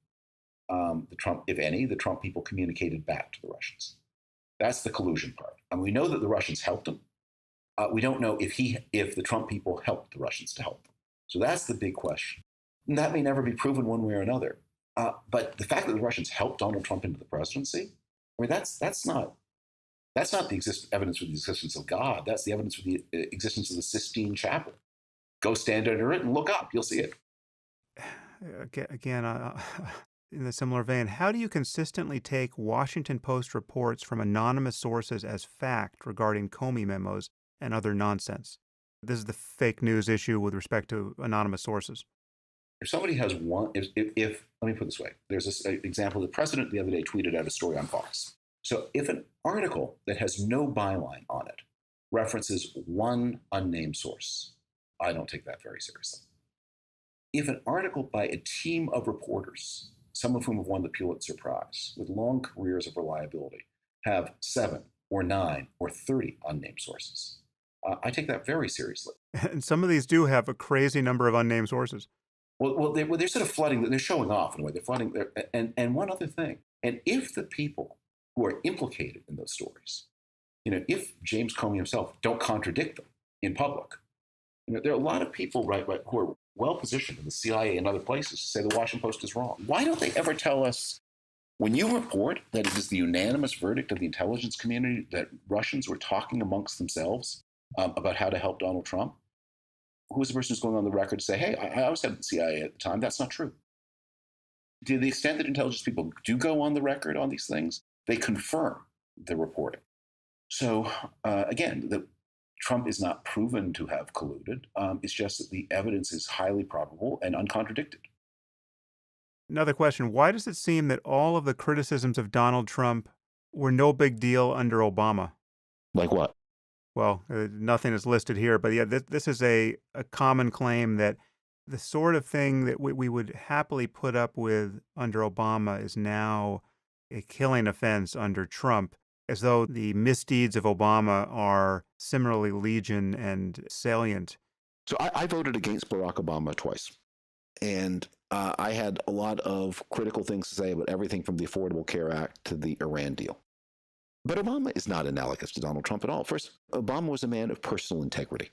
the Trump, if any, the Trump people communicated back to the Russians. That's the collusion part. And we know that the Russians helped him. We don't know if the Trump people helped the Russians to help them. So that's the big question. And that may never be proven one way or another. But the fact that the Russians helped Donald Trump into the presidency, I mean, that's not the evidence for the existence of God. That's the evidence for the existence of the Sistine Chapel. Go stand under it and look up. You'll see it. Again, in a similar vein, how do you consistently take Washington Post reports from anonymous sources as fact regarding Comey memos and other nonsense? This is the fake news issue with respect to anonymous sources. If somebody has one, if let me put it this way, there's this example. The president the other day tweeted out a story on Fox. So if an article that has no byline on it references one unnamed source, I don't take that very seriously. If an article by a team of reporters, some of whom have won the Pulitzer Prize, with long careers of reliability, have 7 or 9 or 30 unnamed sources, I take that very seriously. And some of these do have a crazy number of unnamed sources. Well, they're sort of flooding. They're showing off in a way. They're flooding. And one other thing. And if the people who are implicated in those stories, if James Comey himself don't contradict them in public, there are a lot of people, right, who are well positioned in the CIA and other places to say the Washington Post is wrong. Why don't they ever tell us, when you report that it is the unanimous verdict of the intelligence community that Russians were talking amongst themselves about how to help Donald Trump? Who is the person who's going on the record to say, hey, I was head of the CIA at the time. That's not true. To the extent that intelligence people do go on the record on these things, they confirm the reporting. So again, Trump is not proven to have colluded. It's just that the evidence is highly probable and uncontradicted. Another question. Why does it seem that all of the criticisms of Donald Trump were no big deal under Obama? Like what? Well, nothing is listed here, but yeah, this is a common claim that the sort of thing that we would happily put up with under Obama is now a killing offense under Trump, as though the misdeeds of Obama are similarly legion and salient. So I voted against Barack Obama twice. And I had a lot of critical things to say about everything from the Affordable Care Act to the Iran deal. But Obama is not analogous to Donald Trump at all. First, Obama was a man of personal integrity.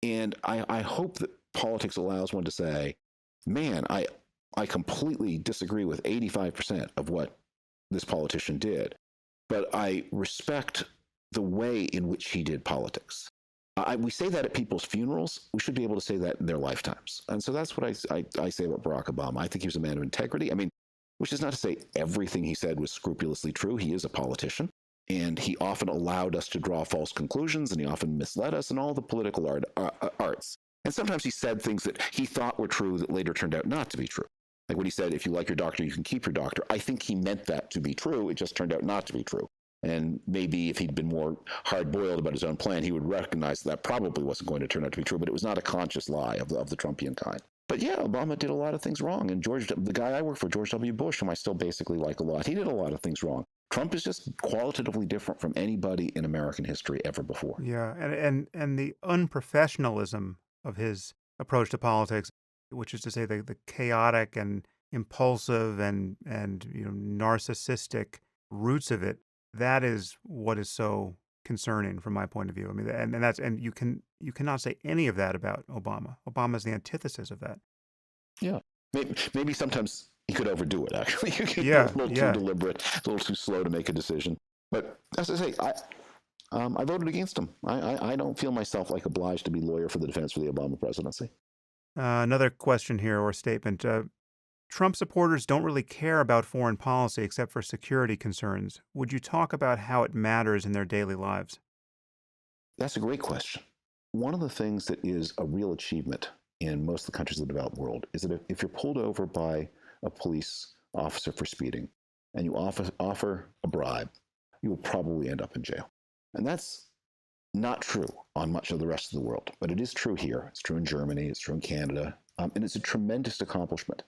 And I hope that politics allows one to say, man, I completely disagree with 85% of what this politician did, but I respect the way in which he did politics. We say that at people's funerals. We should be able to say that in their lifetimes. And so that's what I say about Barack Obama. I think he was a man of integrity. I mean, which is not to say everything he said was scrupulously true. He is a politician. And he often allowed us to draw false conclusions, and he often misled us in all the political arts. And sometimes he said things that he thought were true that later turned out not to be true. Like when he said, if you like your doctor, you can keep your doctor. I think he meant that to be true. It just turned out not to be true. And maybe if he'd been more hard-boiled about his own plan, he would recognize that probably wasn't going to turn out to be true, but it was not a conscious lie of the Trumpian kind. But yeah, Obama did a lot of things wrong. And the guy I work for, George W. Bush, whom I still basically like a lot, he did a lot of things wrong. Trump is just qualitatively different from anybody in American history ever before. Yeah, and the unprofessionalism of his approach to politics, which is to say the chaotic and impulsive and narcissistic roots of it, that is what is so concerning from my point of view. I mean, and you cannot say any of that about Obama. Obama is the antithesis of that. Yeah, maybe sometimes he could overdo it, actually. Yeah, a little too deliberate, a little too slow to make a decision. But as I say, I voted against him. I don't feel myself like obliged to be lawyer for the defense for the Obama presidency. Another question here or statement. Trump supporters don't really care about foreign policy except for security concerns. Would you talk about how it matters in their daily lives? That's a great question. One of the things that is a real achievement in most of the countries of the developed world is that if you're pulled over by a police officer for speeding and you offer a bribe, you will probably end up in jail. And that's not true on much of the rest of the world, but it is true here. It's true in Germany, it's true in Canada, and it's a tremendous accomplishment.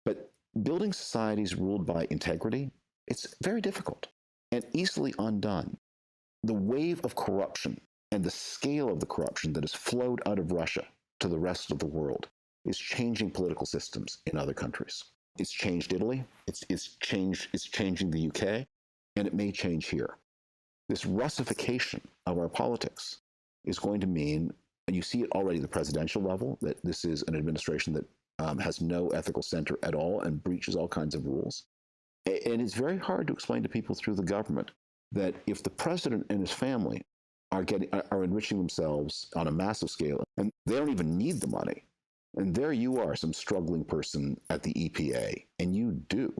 But building societies ruled by integrity It's very difficult and easily undone. The wave of corruption and the scale of the corruption that has flowed out of Russia to the rest of the world is changing political systems in other countries. It's changed Italy, it's changing the UK, and it may change here. This Russification of our politics is going to mean, and you see it already at the presidential level, that this is an administration that has no ethical center at all and breaches all kinds of rules. And it's very hard to explain to people through the government that if the president and his family are enriching themselves on a massive scale, and they don't even need the money, and there you are, some struggling person at the EPA, and you do.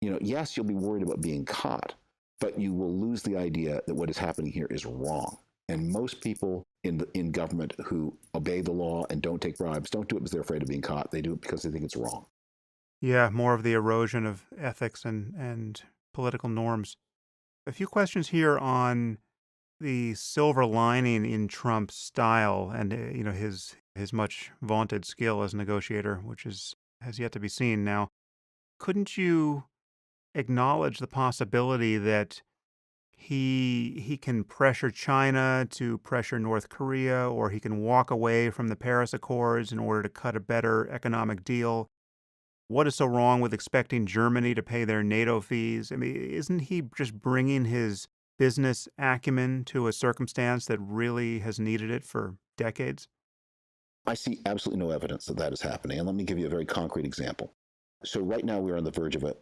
Yes, you'll be worried about being caught, but you will lose the idea that what is happening here is wrong. And most people in government who obey the law and don't take bribes don't do it because they're afraid of being caught. They do it because they think it's wrong. Yeah, more of the erosion of ethics and political norms. A few questions here on the silver lining in Trump's style and his much vaunted skill as a negotiator, which has yet to be seen. Now, couldn't you acknowledge the possibility that he can pressure China to pressure North Korea, or he can walk away from the Paris Accords in order to cut a better economic deal? What is so wrong with expecting Germany to pay their NATO fees? I mean, isn't he just bringing his business acumen to a circumstance that really has needed it for decades? I see absolutely no evidence that that is happening. And let me give you a very concrete example. So right now we're on the verge of a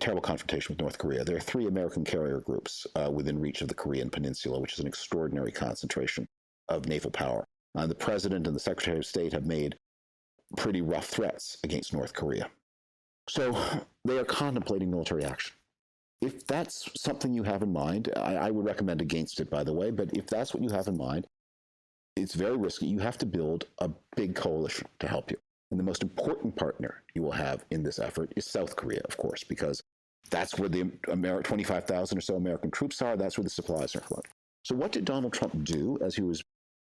terrible confrontation with North Korea. There are 3 American carrier groups within reach of the Korean Peninsula, which is an extraordinary concentration of naval power. The president and the secretary of state have made pretty rough threats against North Korea. So they are contemplating military action. If that's something you have in mind, I would recommend against it, by the way, but if that's what you have in mind, it's very risky. You have to build a big coalition to help you. And the most important partner you will have in this effort is South Korea, of course, because that's where the 25,000 or so American troops are. That's where the supplies are flowing. So what did Donald Trump do as he was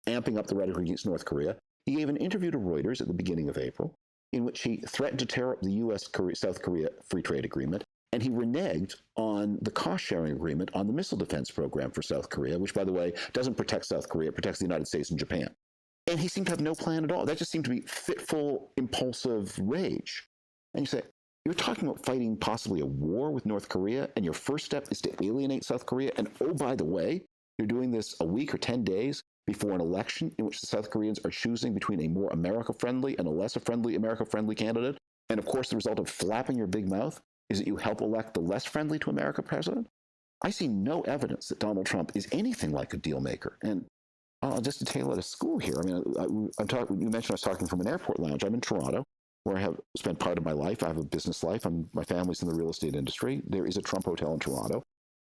amping up the rhetoric against North Korea? He gave an interview to Reuters at the beginning of April in which he threatened to tear up the U.S.-South Korea free trade agreement, and he reneged on the cost-sharing agreement on the missile defense program for South Korea, which, by the way, doesn't protect South Korea, it protects the United States and Japan. And he seemed to have no plan at all. That just seemed to be fitful, impulsive rage. And you say, you're talking about fighting possibly a war with North Korea, and your first step is to alienate South Korea. And oh, by the way, you're doing this a week or 10 days before an election in which the South Koreans are choosing between a more America-friendly and a less friendly America-friendly candidate. And of course, the result of flapping your big mouth is that you help elect the less friendly to America president. I see no evidence that Donald Trump is anything like a deal maker. And just to tail at a school here, I mean, you mentioned I was talking from an airport lounge. I'm in Toronto, where I have spent part of my life. I have a business life. My family's in the real estate industry. There is a Trump hotel in Toronto.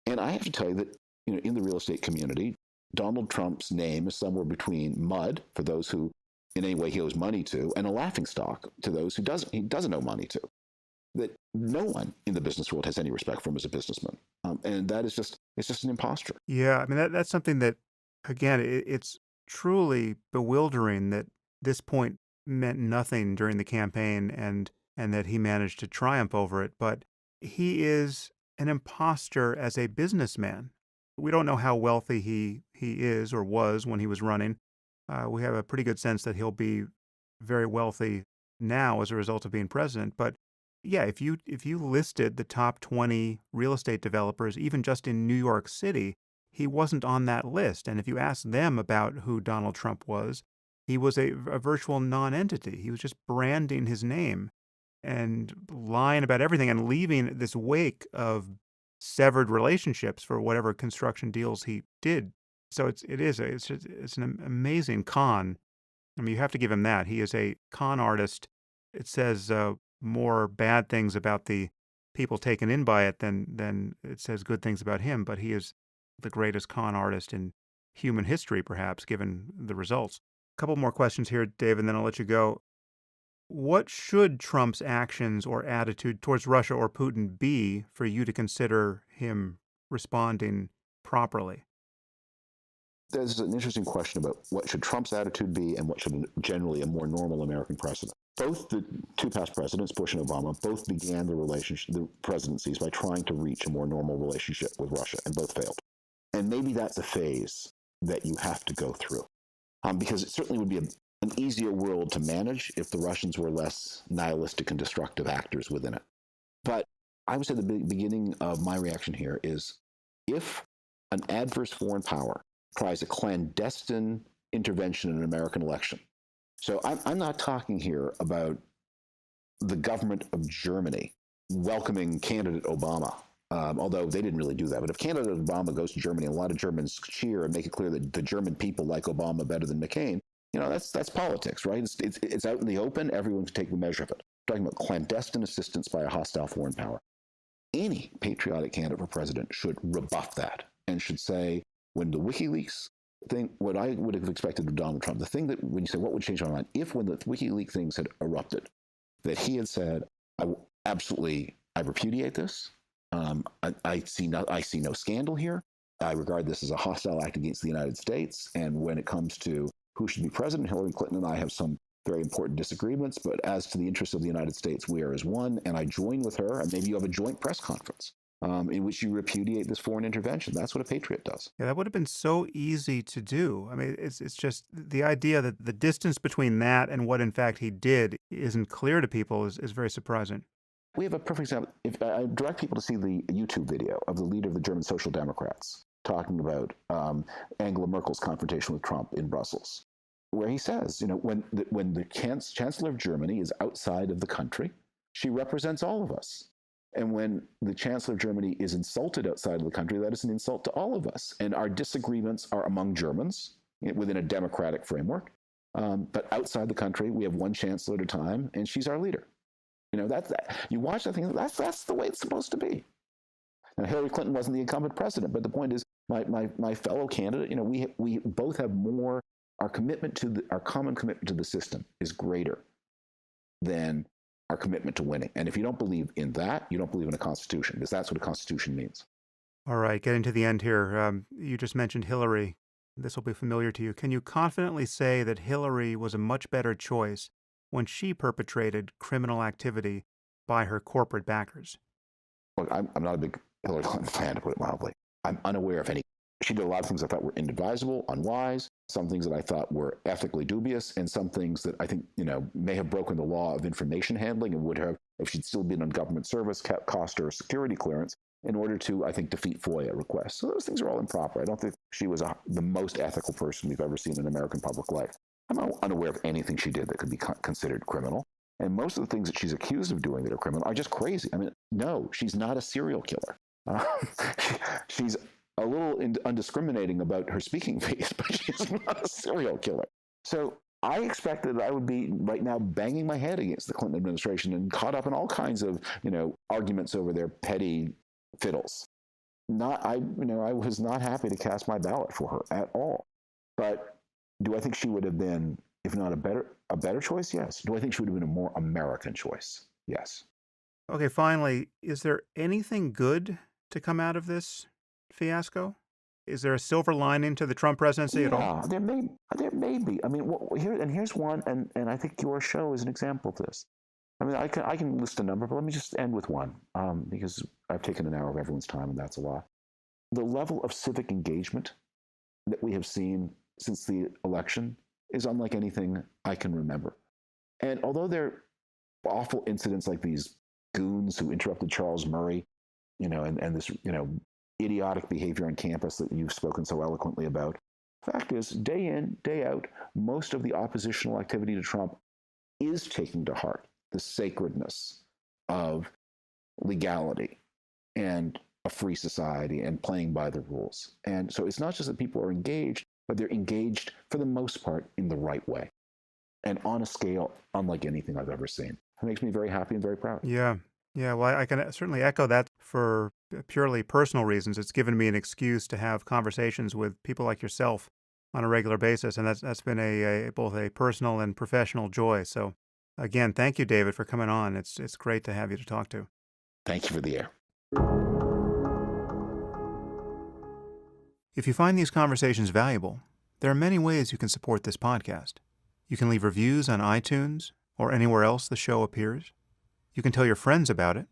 And I have to tell you that, in the real estate community, Donald Trump's name is somewhere between mud for those who in any way he owes money to, and a laughingstock to those who he doesn't owe money to. That no one in the business world has any respect for him as a businessman. And that is it's just an imposture. Yeah, I mean, that's something that, again, it's truly bewildering that this point meant nothing during the campaign and that he managed to triumph over it. But he is an imposter as a businessman. We don't know how wealthy he is or was when he was running. We have a pretty good sense that he'll be very wealthy now as a result of being president. But yeah, if you listed the top 20 real estate developers, even just in New York City, he wasn't on that list. And if you asked them about who Donald Trump was, he was a virtual non-entity. He was just branding his name and lying about everything and leaving this wake of severed relationships for whatever construction deals he did. So it's an amazing con. I mean, you have to give him that. He is a con artist. It says more bad things about the people taken in by it than it says good things about him. But he is the greatest con artist in human history, perhaps, given the results. A couple more questions here, Dave, and then I'll let you go. What should Trump's actions or attitude towards Russia or Putin be for you to consider him responding properly? There's an interesting question about what should Trump's attitude be and what should generally a more normal American president. Both the two past presidents, Bush and Obama, both began the presidencies by trying to reach a more normal relationship with Russia, and both failed. And maybe that's a phase that you have to go through, because it certainly would be an easier world to manage if the Russians were less nihilistic and destructive actors within it. But I would say the beginning of my reaction here is if an adverse foreign power tries a clandestine intervention in an American election. So I'm not talking here about the government of Germany welcoming candidate Obama, although they didn't really do that. But if candidate Obama goes to Germany, and a lot of Germans cheer and make it clear that the German people like Obama better than McCain, that's politics, right? It's out in the open. Everyone can take the measure of it. We're talking about clandestine assistance by a hostile foreign power. Any patriotic candidate for president should rebuff that and should say, when the WikiLeaks thing, what I would have expected of Donald Trump, the thing that when you say what would change my mind, if when the WikiLeaks things had erupted, that he had said, I repudiate this. I see no scandal here. I regard this as a hostile act against the United States. And when it comes to who should be president, Hillary Clinton and I have some very important disagreements. But as to the interests of the United States, we are as one. And I join with her. And maybe you have a joint press conference in which you repudiate this foreign intervention. That's what a patriot does. Yeah, that would have been so easy to do. I mean, it's just the idea that the distance between that and what in fact he did isn't clear to people is very surprising. We have a perfect example. If I direct people to see the YouTube video of the leader of the German Social Democrats talking about Angela Merkel's confrontation with Trump in Brussels, where he says, when the Chancellor of Germany is outside of the country, she represents all of us. And when the Chancellor of Germany is insulted outside of the country, that is an insult to all of us. And our disagreements are among Germans within a democratic framework. But outside the country, we have one chancellor at a time, and she's our leader. You watch that thing, that's the way it's supposed to be. Now, Hillary Clinton wasn't the incumbent president, but the point is, my fellow candidate, we both have more. Our common commitment to the system is greater than our commitment to winning. And if you don't believe in that, you don't believe in a constitution, because that's what a constitution means. All right, getting to the end here. You just mentioned Hillary. This will be familiar to you. Can you confidently say that Hillary was a much better choice when she perpetrated criminal activity by her corporate backers? Look, I'm not a big Hillary Clinton fan, to put it mildly. I'm unaware of any. She did a lot of things I thought were inadvisable, unwise, some things that I thought were ethically dubious, and some things that I think, may have broken the law of information handling and would have, if she'd still been on government service, cost her a security clearance in order to, I think, defeat FOIA requests. So those things are all improper. I don't think she was the most ethical person we've ever seen in American public life. I'm unaware of anything she did that could be considered criminal. And most of the things that she's accused of doing that are criminal are just crazy. I mean, no, she's not a serial killer. She's a little undiscriminating about her speaking fees, but she's not a serial killer. So I expected I would be right now banging my head against the Clinton administration and caught up in all kinds of, arguments over their petty fiddles. I was not happy to cast my ballot for her at all. But do I think she would have been, if not a better choice? Yes. Do I think she would have been a more American choice? Yes. Okay, finally, is there anything good to come out of this fiasco? Is there a silver lining to the Trump presidency at all? Yeah, there may be. I mean, here's one, and I think your show is an example of this. I mean, I can list a number, but let me just end with one, because I've taken an hour of everyone's time, and that's a lot. The level of civic engagement that we have seen since the election is unlike anything I can remember. And although there are awful incidents like these goons who interrupted Charles Murray, and this, idiotic behavior on campus that you've spoken so eloquently about, the fact is, day in, day out, most of the oppositional activity to Trump is taking to heart the sacredness of legality and a free society and playing by the rules. And so it's not just that people are engaged, but they're engaged for the most part in the right way and on a scale unlike anything I've ever seen. It makes me very happy and very proud. Yeah. Well, I can certainly echo that for purely personal reasons. It's given me an excuse to have conversations with people like yourself on a regular basis, and that's been both a personal and professional joy. So, again, thank you, David, for coming on. It's great to have you to talk to. Thank you for the air. If you find these conversations valuable, there are many ways you can support this podcast. You can leave reviews on iTunes or anywhere else the show appears. You can tell your friends about it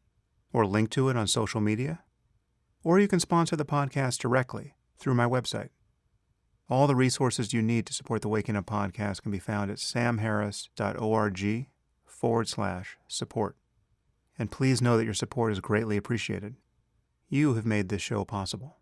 or link to it on social media. Or you can sponsor the podcast directly through my website. All the resources you need to support the Waking Up podcast can be found at samharris.org/support. And please know that your support is greatly appreciated. You have made this show possible.